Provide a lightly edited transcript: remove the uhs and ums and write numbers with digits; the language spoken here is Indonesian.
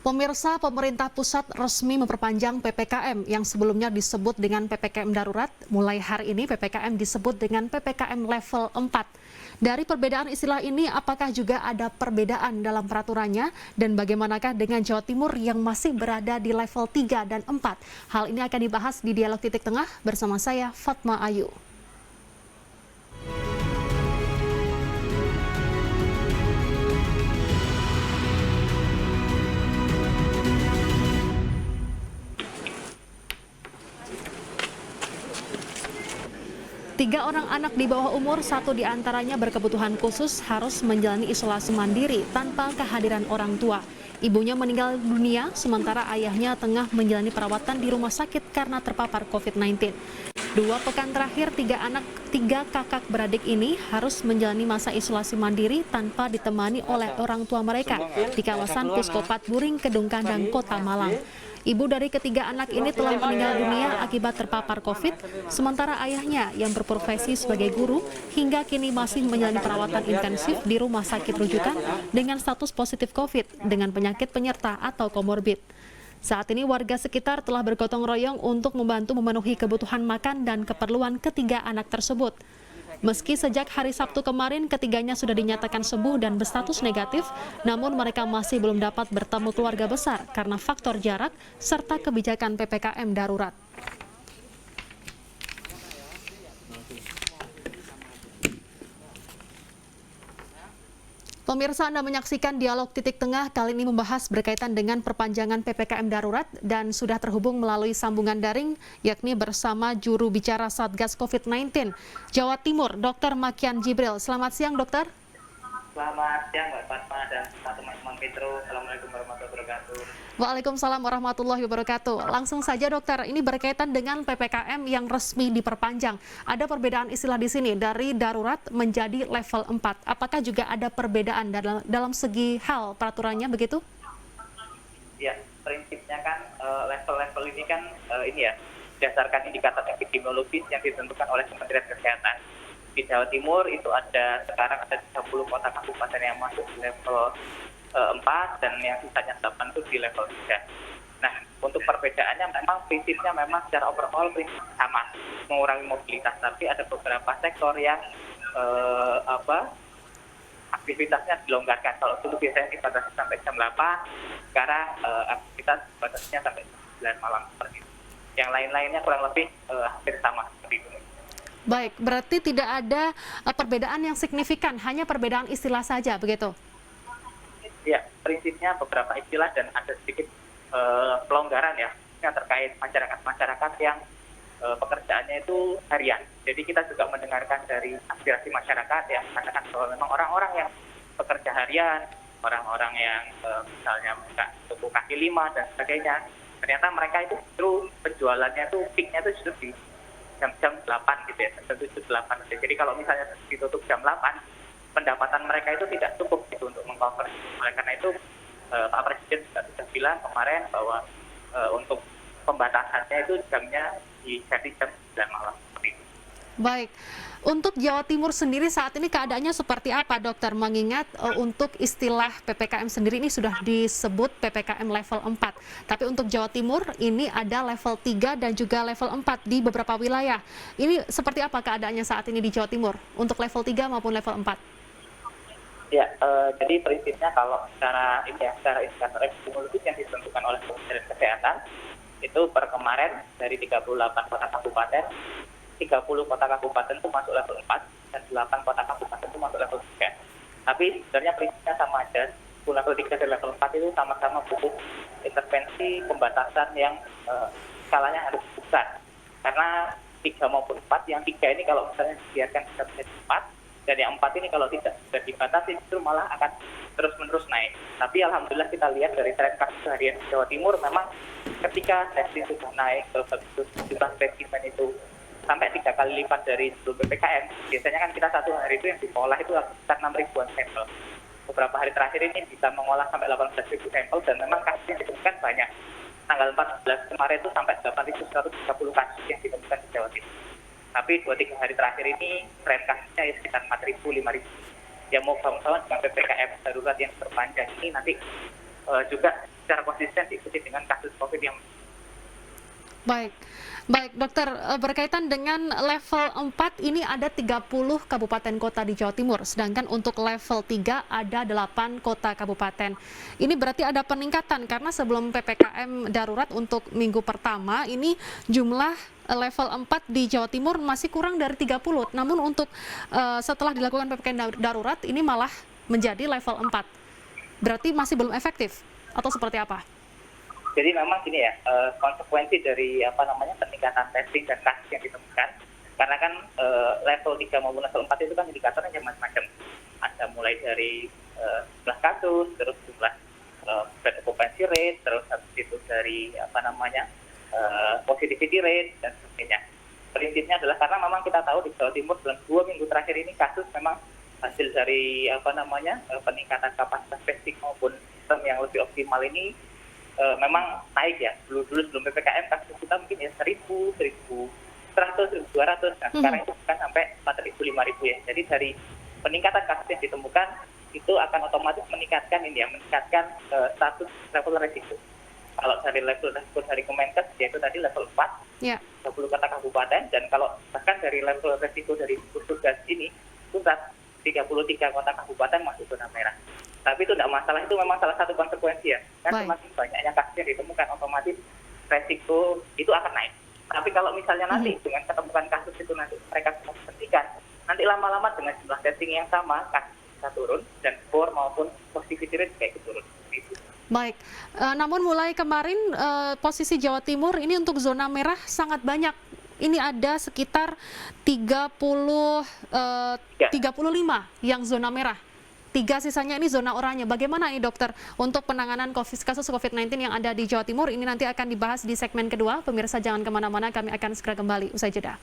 Pemirsa, pemerintah pusat resmi memperpanjang PPKM yang sebelumnya disebut dengan PPKM darurat. Mulai hari ini PPKM disebut dengan PPKM level 4. Dari perbedaan istilah ini, apakah juga ada perbedaan dalam peraturannya? Dan bagaimanakah dengan Jawa Timur yang masih berada di level 3 dan 4? Hal ini akan dibahas di Dialog Titik Tengah bersama saya, Fatma Ayu. Tiga orang anak di bawah umur, satu diantaranya berkebutuhan khusus, harus menjalani isolasi mandiri tanpa kehadiran orang tua. Ibunya meninggal dunia, sementara ayahnya tengah menjalani perawatan di rumah sakit karena terpapar COVID-19. 2 pekan terakhir, tiga kakak beradik ini harus menjalani masa isolasi mandiri tanpa ditemani oleh orang tua mereka di kawasan Puskopat Buring, Kedung Kandang, Kota Malang. Ibu dari ketiga anak ini telah meninggal dunia akibat terpapar COVID, sementara ayahnya yang berprofesi sebagai guru hingga kini masih menjalani perawatan intensif di rumah sakit rujukan dengan status positif COVID dengan penyakit penyerta atau komorbid. Saat ini warga sekitar telah bergotong royong untuk membantu memenuhi kebutuhan makan dan keperluan ketiga anak tersebut. Meski sejak hari Sabtu kemarin ketiganya sudah dinyatakan sembuh dan berstatus negatif, namun mereka masih belum dapat bertemu keluarga besar karena faktor jarak serta kebijakan PPKM darurat. Pemirsa, Anda menyaksikan Dialog Titik Tengah, kali ini membahas berkaitan dengan perpanjangan PPKM darurat dan sudah terhubung melalui sambungan daring, yakni bersama juru bicara Satgas COVID-19 Jawa Timur, Dr. Makian Jibril. Selamat siang, dokter. Selamat siang, Mbak Fatma dan teman-teman Metro. Assalamualaikum warahmatullahi wabarakatuh. Waalaikumsalam warahmatullahi wabarakatuh. Langsung saja, dokter, ini berkaitan dengan PPKM yang resmi diperpanjang. Ada perbedaan istilah di sini, dari darurat menjadi level 4. Apakah juga ada perbedaan dalam segi hal peraturannya begitu? Ya, prinsipnya kan level-level ini kan berdasarkan indikator epidemiologis yang ditentukan oleh Kementerian Kesehatan. Di Jawa Timur itu sekarang ada 30 kota kabupaten yang masuk di level 4 dan yang sisanya 8 itu di level 3. Nah, untuk perbedaannya memang prinsipnya memang secara overall prinsip sama, mengurangi mobilitas, tapi ada beberapa sektor yang aktivitasnya dilonggarkan. Kalau dulu biasanya dibatasi sampai jam 8, sekarang aktivitas batasnya sampai jam 9 malam seperti itu. Yang lain-lainnya kurang lebih hampir sama seperti itu. Baik, berarti tidak ada perbedaan yang signifikan, hanya perbedaan istilah saja, begitu? Ya, prinsipnya beberapa istilah dan ada sedikit pelonggaran ya, yang terkait masyarakat yang pekerjaannya itu harian. Jadi kita juga mendengarkan dari aspirasi masyarakat yang mengatakan bahwa memang orang-orang yang bekerja harian, orang-orang yang misalnya buka toko kaki lima dan sebagainya, ternyata mereka itu justru penjualannya itu peaknya itu justru di jam 8 gitu ya, jam 7-8. Jadi kalau misalnya ditutup jam 8, pendapatan mereka itu tidak cukup gitu untuk mengcover. Oleh karena itu Pak Presiden juga sudah bilang kemarin bahwa untuk pembatasannya itu jamnya jadi jam 9 malam. Baik, untuk Jawa Timur sendiri saat ini keadaannya seperti apa, dokter? Mengingat untuk istilah PPKM sendiri ini sudah disebut PPKM level 4. Tapi untuk Jawa Timur ini ada level 3 dan juga level 4 di beberapa wilayah. Ini seperti apa keadaannya saat ini di Jawa Timur untuk level 3 maupun level 4? Ya, jadi prinsipnya kalau secara indikator epidemiologis yang ditentukan oleh Kementerian Kesehatan, itu per kemarin dari 38 kota kabupaten, 30 kota kabupaten itu masuk level 4 dan 8 kota kabupaten itu masuk level 3. Tapi sebenarnya prinsipnya sama aja. Level 3 dan level 4 itu sama-sama butuh intervensi pembatasan yang skalanya harus besar. Karena 3 maupun 4, yang 3 ini kalau misalnya dibiarkan bisa menjadi 4, dan yang 4 ini kalau tidak sudah dibatasi justru malah akan terus-menerus naik. Tapi alhamdulillah kita lihat dari tren kasus harian di Jawa Timur, memang ketika testing sudah naik ke jumlah spesimen itu sampai 3 kali lipat dari sebelum PPKM. Biasanya kan kita satu hari itu yang diolah itu sekitar 6 ribuan sampel. Beberapa hari terakhir ini bisa mengolah sampai 18 ribu sampel dan memang kasus yang ditemukan banyak. Tanggal 14 kemarin itu sampai 8.130 kasus yang ditemukan di Jawa Timur. Tapi 2-3 hari terakhir ini tren kasusnya sekitar 4.000, 5.000. Ya mau kawan-kawan dengan PPKM darurat yang terpanjang ini nanti juga secara konsisten diikuti dengan kasus COVID yang Baik, baik dokter, berkaitan dengan level 4 ini ada 30 kabupaten kota di Jawa Timur, sedangkan untuk level 3 ada 8 kota kabupaten. Ini berarti ada peningkatan karena sebelum PPKM darurat untuk minggu pertama ini jumlah level 4 di Jawa Timur masih kurang dari 30. Namun untuk setelah dilakukan PPKM darurat ini malah menjadi level 4. Berarti masih belum efektif atau seperti apa? Jadi memang gini ya, konsekuensi dari peningkatan testing dan kasus yang ditemukan, karena kan level 3 maupun level 4 itu kan indikatornya yang macam-macam. Ada mulai dari jumlah kasus, terus jumlah bed occupancy rate, terus habis itu dari positivity rate dan sebagainya. Prinsipnya adalah karena memang kita tahu di Jawa Timur dalam 2 minggu terakhir ini kasus memang hasil dari peningkatan kapasitas testing maupun sistem yang lebih optimal ini memang naik ya. Dulu sebelum PPKM kasus kita mungkin ya 1.000, 1.100, 1.200. Nah sekarang itu kan sampai 4.000, 5.000 ya. Jadi dari peningkatan kasus yang ditemukan itu akan otomatis meningkatkan status level risiko. Kalau dari level risiko dari Kemenkes yaitu tadi level 4, 20 kota kabupaten, dan kalau bahkan dari level risiko dari Tugas ini pusat 33 kota kabupaten masuk zona merah. Tapi itu tidak masalah, itu memang salah satu konsekuensi ya. Kan semakin banyaknya kasus yang ditemukan, otomatis resiko itu akan naik. Tapi kalau misalnya nanti dengan ketemukan kasus itu nanti mereka semua hentikan, nanti lama-lama dengan jumlah testing yang sama, kasus bisa turun, dan bor maupun positivity rate kayak turun. Baik, namun mulai kemarin posisi Jawa Timur ini untuk zona merah sangat banyak. Ini ada sekitar 35 yang zona merah. 3 sisanya ini zona oranye. Bagaimana ini dokter untuk penanganan kasus COVID-19 yang ada di Jawa Timur? Ini nanti akan dibahas di segmen kedua. Pemirsa jangan kemana-mana, kami akan segera kembali usai jeda.